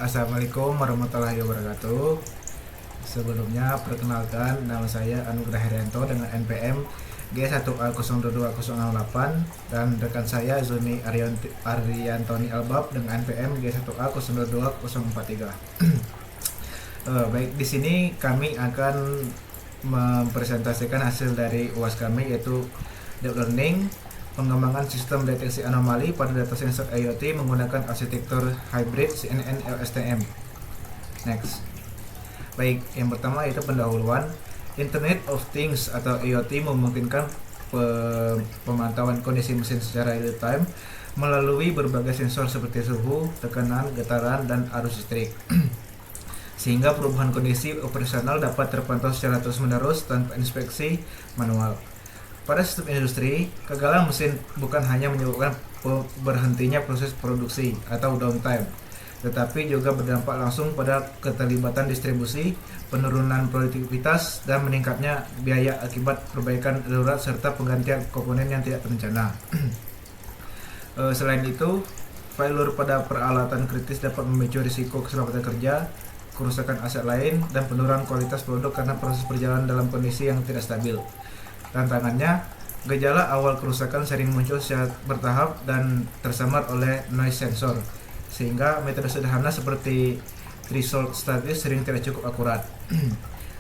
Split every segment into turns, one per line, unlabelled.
Assalamualaikum warahmatullahi wabarakatuh. Sebelumnya perkenalkan, nama saya Anugrah Herianto dengan NPM G1A022068 dan rekan saya Zuni Ariantoni Albab dengan NPM G1A022043. Baik, di sini kami akan mempresentasikan hasil dari UAS kami, yaitu Deep Learning pengembangan sistem deteksi anomali pada data sensor IoT menggunakan arsitektur hybrid CNN LSTM. Next. Baik, yang pertama itu pendahuluan. Internet of Things atau IoT memungkinkan pemantauan kondisi mesin secara real time melalui berbagai sensor seperti suhu, tekanan, getaran, dan arus listrik. Sehingga perubahan kondisi operasional dapat terpantau secara terus-menerus tanpa inspeksi manual. Pada sistem industri, kegagalan mesin bukan hanya menyebabkan berhentinya proses produksi atau downtime, tetapi juga berdampak langsung pada keterlibatan distribusi, penurunan produktivitas, dan meningkatnya biaya akibat perbaikan darurat serta penggantian komponen yang tidak terencana. Selain itu, failure pada peralatan kritis dapat memicu risiko keselamatan kerja, kerusakan aset lain, dan penurunan kualitas produk karena proses berjalan dalam kondisi yang tidak stabil. Tantangannya, gejala awal kerusakan sering muncul secara bertahap dan tersamar oleh noise sensor, sehingga metode sederhana seperti threshold statis sering tidak cukup akurat.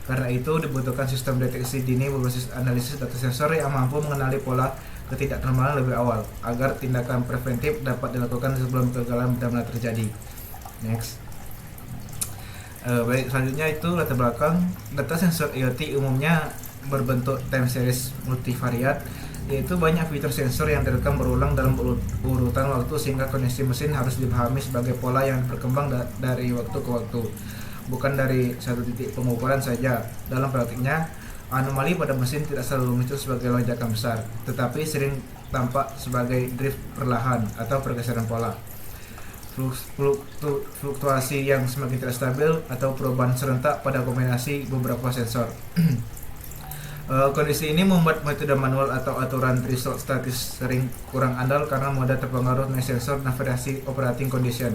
Karena itu dibutuhkan sistem deteksi dini berbasis analisis data sensor yang mampu mengenali pola ketidaknormalan lebih awal, agar tindakan preventif dapat dilakukan sebelum kegagalan benar-benar terjadi. Next. Baik, selanjutnya itu latar belakang. Data sensor IoT umumnya berbentuk time series multivariat, yaitu banyak fitur sensor yang direkam berulang dalam urutan waktu sehingga kondisi mesin harus dipahami sebagai pola yang berkembang dari waktu ke waktu, bukan dari satu titik pengukuran saja. Dalam praktiknya, anomali pada mesin tidak selalu muncul sebagai lonjakan besar, tetapi sering tampak sebagai drift perlahan atau pergeseran pola, fluktuasi yang semakin tidak stabil, atau perubahan serentak pada kombinasi beberapa sensor. Kondisi ini membuat metode manual atau aturan threshold statis sering kurang andal karena mudah terpengaruh noise sensor dan variasi operating condition,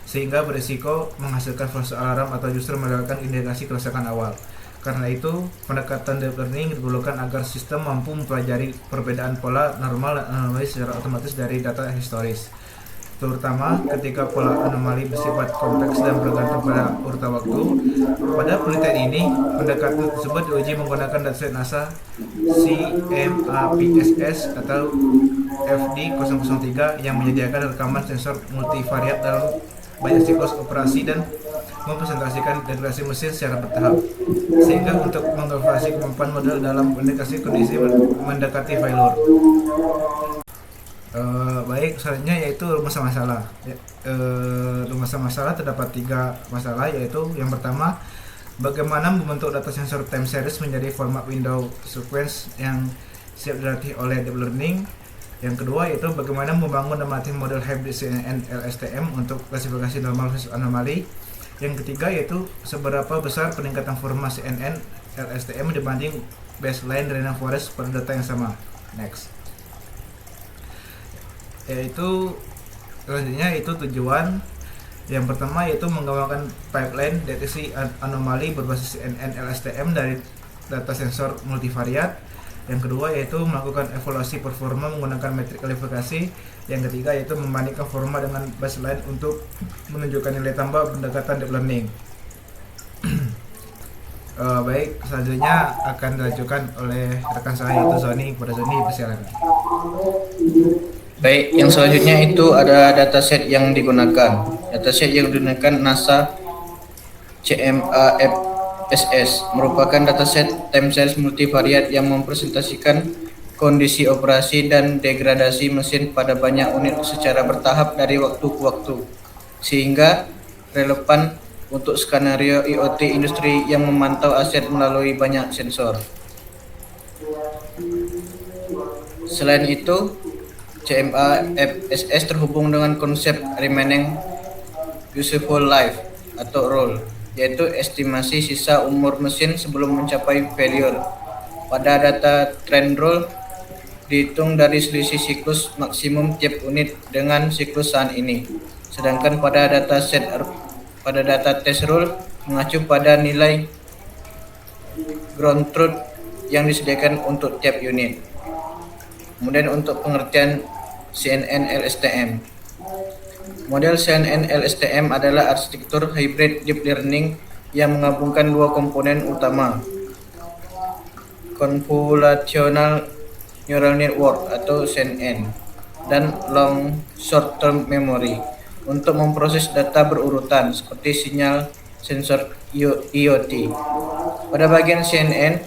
sehingga berisiko menghasilkan false alarm atau justru melewatkan indikasi kerusakan awal. Karena itu, pendekatan deep learning diperlukan agar sistem mampu mempelajari perbedaan pola normal dan anomali secara otomatis dari data historis, terutama ketika pola anomali bersifat kompleks dan bergantung pada urutan waktu. Pada penelitian ini, pendekatan tersebut diuji menggunakan dataset NASA CMAPSS atau FD003 yang menyediakan rekaman sensor multivariat dalam banyak siklus operasi dan mempresentasikan degradasi mesin secara bertahap, sehingga untuk mengevaluasi kemampuan model dalam mendekati kondisi mendekati failure. Baik, selanjutnya yaitu rumus masalah. Rumus masalah terdapat 3 masalah, yaitu yang pertama, bagaimana membentuk data sensor time series menjadi format window sequence yang siap dilatih oleh deep learning. Yang kedua yaitu bagaimana membangun dan melatih model hybrid CNN LSTM untuk klasifikasi normal versus anomali. Yang ketiga yaitu seberapa besar peningkatan format CNN LSTM dibanding baseline random forest pada data yang sama. Next. Yaitu selanjutnya itu tujuan. Yang pertama yaitu mengembangkan pipeline deteksi anomali berbasis CNN LSTM dari data sensor multivariat. Yang kedua yaitu melakukan evaluasi performa menggunakan metrik kualifikasi. Yang ketiga yaitu membandingkan forma dengan baseline untuk menunjukkan nilai tambah pendekatan deep learning. Baik, selanjutnya akan dilanjutkan oleh rekan saya yaitu Zoni. Kepada Zoni, persilakan.
Baik, yang selanjutnya itu ada dataset yang digunakan. Dataset yang digunakan NASA CMAPSS merupakan dataset time series multivariat yang mempresentasikan kondisi operasi dan degradasi mesin pada banyak unit secara bertahap dari waktu ke waktu, sehingga relevan untuk skenario IoT industri yang memantau aset melalui banyak sensor. Selain itu, CMAPSS terhubung dengan konsep remaining useful life atau ROLL, yaitu estimasi sisa umur mesin sebelum mencapai failure. Pada data trend ROLL dihitung dari selisih siklus maksimum tiap unit dengan siklus saat ini. Sedangkan pada dataset pada data test rule mengacu pada nilai ground truth yang disediakan untuk tiap unit. Kemudian untuk pengertian CNN LSTM. Model CNN LSTM adalah arsitektur hybrid deep learning yang menggabungkan dua komponen utama, Convolutional Neural Network atau CNN dan Long Short Term Memory untuk memproses data berurutan seperti sinyal sensor IoT. Pada bagian CNN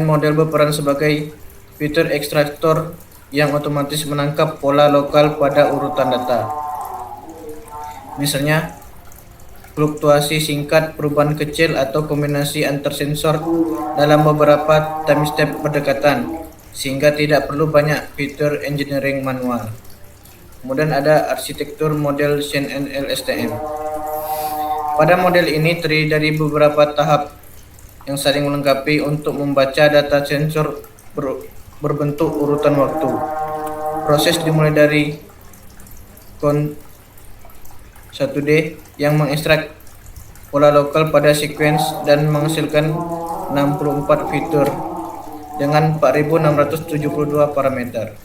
model berperan sebagai fitur ekstraktor yang otomatis menangkap pola lokal pada urutan data. Misalnya, fluktuasi singkat, perubahan kecil, atau kombinasi antar sensor dalam beberapa time step berdekatan, sehingga tidak perlu banyak fitur engineering manual. Kemudian ada arsitektur model CNN LSTM. Pada model ini terdiri dari beberapa tahap yang saling melengkapi untuk membaca data sensor berbentuk urutan waktu. Proses dimulai dari Con 1D yang mengekstrak pola lokal pada sequence dan menghasilkan 64 fitur dengan 4672 parameter.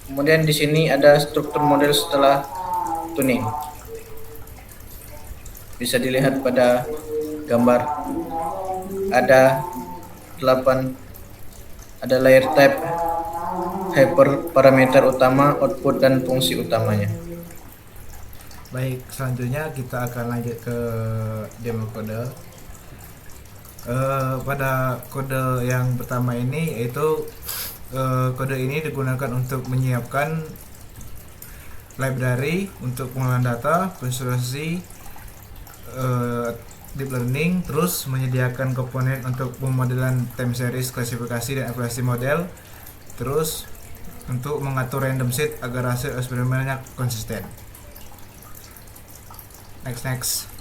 Kemudian di sini ada struktur model setelah tuning. Bisa dilihat pada gambar. Ada 8, ada layer type, hyperparameter utama, output dan fungsi utamanya.
Baik, selanjutnya kita akan lanjut ke demo kode. Pada kode yang pertama ini yaitu kode ini digunakan untuk menyiapkan library untuk pengolahan data, visualisasi, deep learning, terus menyediakan komponen untuk pemodelan time series, klasifikasi dan evaluasi model, terus untuk mengatur random set agar hasil eksperimennya konsisten. Next.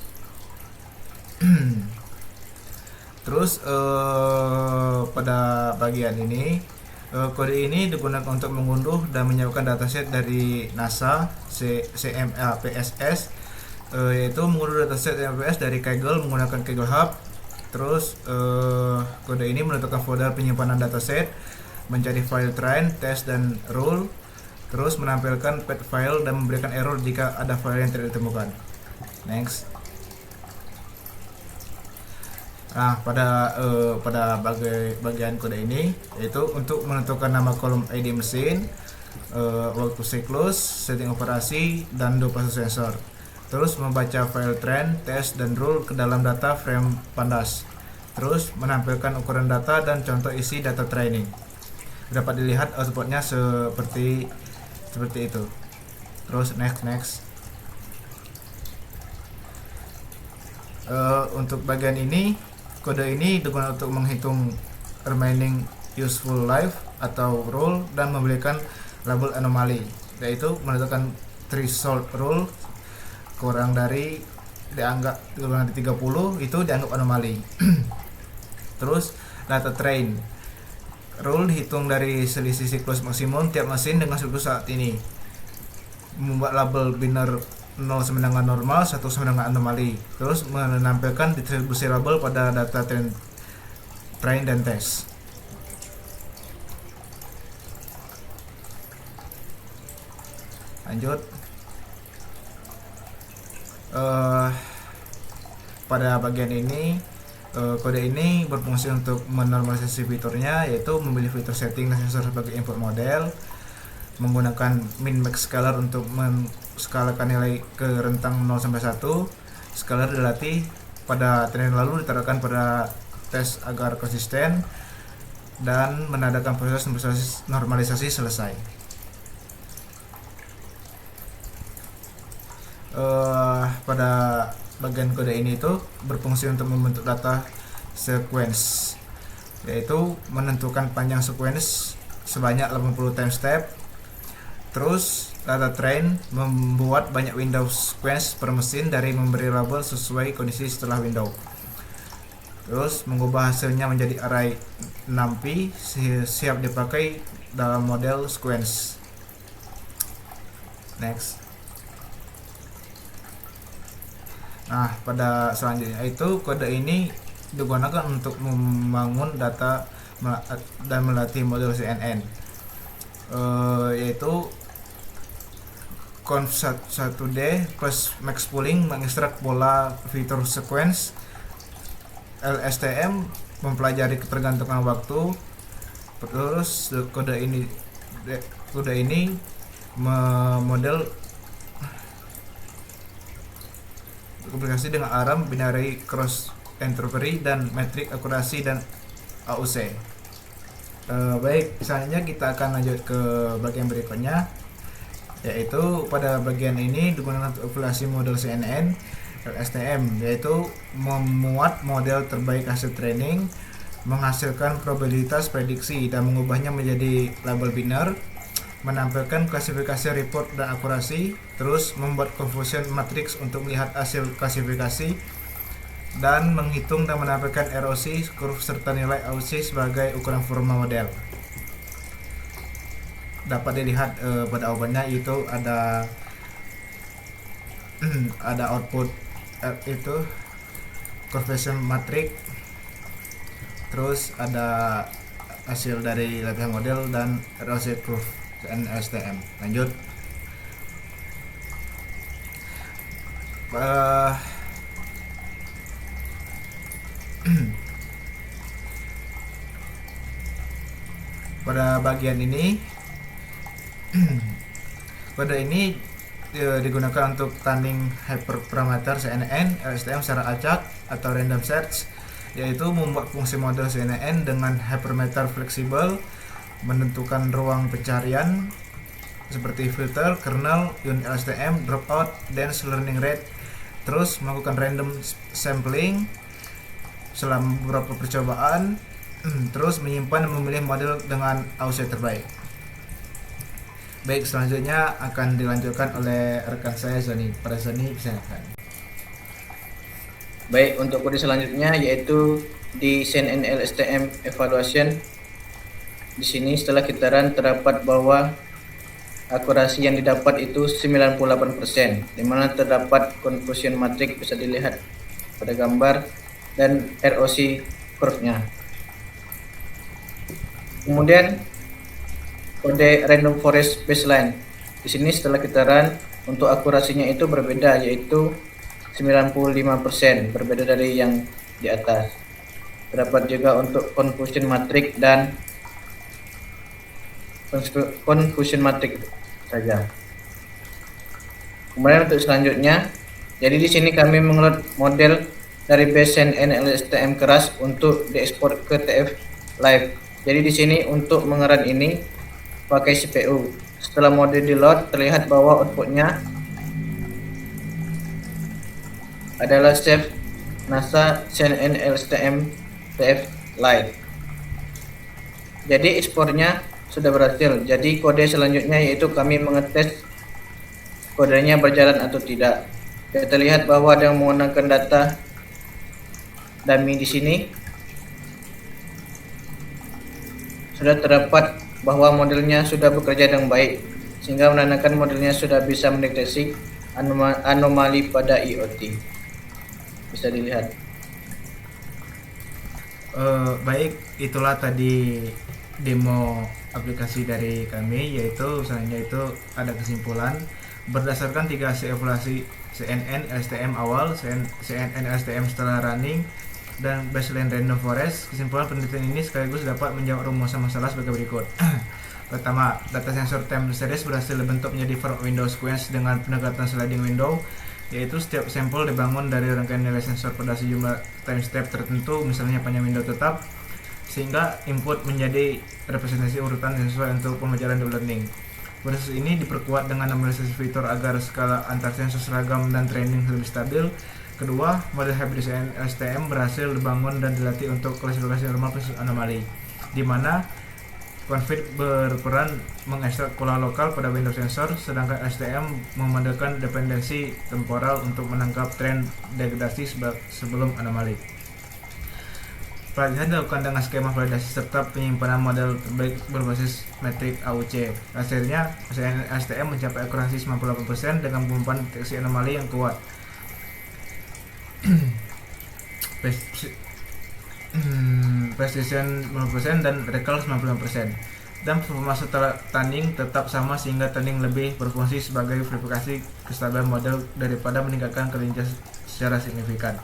Terus pada bagian ini kode ini digunakan untuk mengunduh dan menyiapkan dataset dari NASA CMAPSS, yaitu mengunduh dataset CMAPSS dari Kaggle menggunakan Kaggle Hub. Terus kode ini menentukan folder penyimpanan dataset, mencari file train, test dan rule, terus menampilkan path file dan memberikan error jika ada file yang tidak ditemukan. Next. Nah, pada bagian kode ini yaitu untuk menentukan nama kolom ID mesin, waktu siklus, setting operasi, dan duplikasi sensor. Terus membaca file train, test, dan rule ke dalam data frame pandas. Terus menampilkan ukuran data dan contoh isi data training. Dapat dilihat outputnya seperti itu. Terus next. Untuk bagian ini, kode ini digunakan untuk menghitung remaining useful life atau rule dan memberikan label anomali, yaitu menentukan threshold rule kurang dari 30 itu dianggap anomali. Terus data train rule dihitung dari selisih siklus maksimum tiap mesin dengan siklus saat ini, membuat label biner 0 sama dengan normal, 1 sama dengan anomali, terus menampilkan distribusi label pada data train dan test. Lanjut. Pada bagian ini kode ini berfungsi untuk menormalisasi fiturnya, yaitu memilih fitur setting dan sensor sebagai input model, menggunakan min max scalar untuk menskalakan nilai ke rentang 0 sampai 1. Scalar dilatih pada tren lalu diterapkan pada tes agar konsisten dan menandakan proses normalisasi selesai. Pada bagian kode ini itu berfungsi untuk membentuk data sequence, yaitu menentukan panjang sequence sebanyak 80 time step. Terus data train membuat banyak window sequence per mesin dari memberi label sesuai kondisi setelah window. Terus mengubah hasilnya menjadi array 6P siap dipakai dalam model sequence. Next. Nah, pada selanjutnya itu kode ini digunakan untuk membangun data dan melatih model CNN, yaitu conv 1D plus max pooling mengekstrak pola fitur sequence. LSTM mempelajari ketergantungan waktu. Terus kode ini memodel komunikasi dengan ARM, binary cross interpret dan metrik akurasi dan AUC. Baik, selanjutnya kita akan lanjut ke bagian berikutnya, yaitu pada bagian ini digunakan untuk evaluasi model CNN LSTM, yaitu memuat model terbaik hasil training, menghasilkan probabilitas prediksi dan mengubahnya menjadi label biner, menampilkan klasifikasi report dan akurasi, terus membuat confusion matrix untuk melihat hasil klasifikasi, dan menghitung dan menampilkan ROC, curve serta nilai AUC sebagai ukuran formal model. Dapat dilihat pada obatnya itu ada ada output itu conversion matrix, terus ada hasil dari latihan model dan ROC curve dan STM. Lanjut. Pada bagian ini kode ini digunakan untuk tunning hyperparameter CNN LSTM secara acak atau random search, yaitu membuat fungsi model CNN dengan hyperparameter fleksibel, menentukan ruang pencarian seperti filter, kernel, unit LSTM, dropout, dense learning rate, terus melakukan random sampling selama beberapa percobaan, terus menyimpan dan memilih model dengan AUC terbaik. Baik, selanjutnya akan dilanjutkan oleh rekan saya Zoni. Pada Zoni, silakan.
Baik, untuk kode selanjutnya yaitu di CNN LSTM evaluation. Di sini setelah kita run terdapat bahwa akurasi yang didapat itu 98%, di mana terdapat confusion matrix bisa dilihat pada gambar dan ROC curve-nya. Kemudian kode random forest baseline. Di sini setelah kita run untuk akurasinya itu berbeda, yaitu 95%, berbeda dari yang di atas. Terdapat juga untuk confusion matrix dan confusion matrix saja. Kemudian untuk selanjutnya, jadi di sini kami mengelola model dari base CNN LSTM keras untuk diekspor ke TF Live. Jadi di sini untuk mengeran ini pakai CPU. Setelah model di load, terlihat bahwa outputnya adalah save NASA CNN LSTM TF Lite. Jadi ekspornya sudah berhasil. Jadi kode selanjutnya yaitu kami mengetes kodenya berjalan atau tidak. Kita lihat bahwa ada yang menggunakan data dummy di sini. Sudah terdapat bahwa modelnya sudah bekerja dengan baik, sehingga menandakan modelnya sudah bisa mendeteksi anomali pada IoT. Bisa dilihat.
Baik, itulah tadi demo aplikasi dari kami, yaitu misalnya itu ada kesimpulan berdasarkan 3 hasil evaluasi CNN LSTM awal, CNN LSTM setelah running, dan baseline random forest. Kesimpulan penelitian ini sekaligus dapat menjawab rumusan masalah sebagai berikut. Pertama, data sensor time series berhasil dibentuk menjadi front window sequence dengan pendekatan sliding window, yaitu setiap sampel dibangun dari rangkaian nilai sensor pada sejumlah time step tertentu, misalnya panjang window tetap, sehingga input menjadi representasi urutan yang sesuai untuk pembelajaran deep learning. Proses ini diperkuat dengan analisis fitur agar skala antar sensor seragam dan training lebih stabil. Kedua, model hybrid STM berhasil dibangun dan dilatih untuk klasifikasi normal versus anomali, di mana config berperan mengekstrak pola lokal pada window sensor, sedangkan STM memanfaatkan dependensi temporal untuk menangkap tren degradasi sebelum anomali. Pelatihan dilakukan dengan skema validasi serta penyimpanan model terbaik berbasis metrik AUC. Hasilnya, STM mencapai akurasi 98% dengan pengumpulan deteksi anomali yang kuat. precision 50% dan recall 95%. Dan performa setelah tanding tetap sama sehingga tanding lebih berfungsi sebagai verifikasi kestabilan model daripada meningkatkan kelincahan secara signifikan.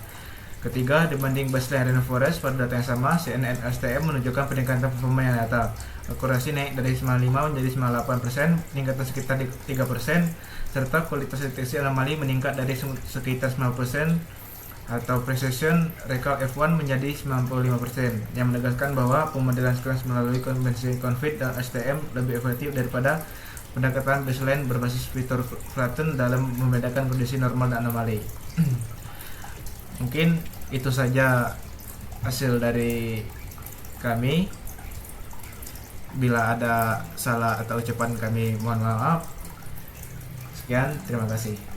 Ketiga, dibanding baseline rainforest pada data yang sama, CNN STM menunjukkan peningkatan performa yang nyata. Akurasi naik dari 95 menjadi 98%, peningkatan sekitar 3%, serta kualitas deteksi anomali meningkat dari sekitar 90% atau precision recall F1 menjadi 95%, yang menegaskan bahwa pemodelan sequence melalui konvensi confit dan STM lebih efektif daripada pendekatan baseline berbasis fitur flatten dalam membedakan kondisi normal dan anomali. Mungkin itu saja hasil dari kami. Bila ada salah atau ucapan kami mohon maaf. Sekian, terima kasih.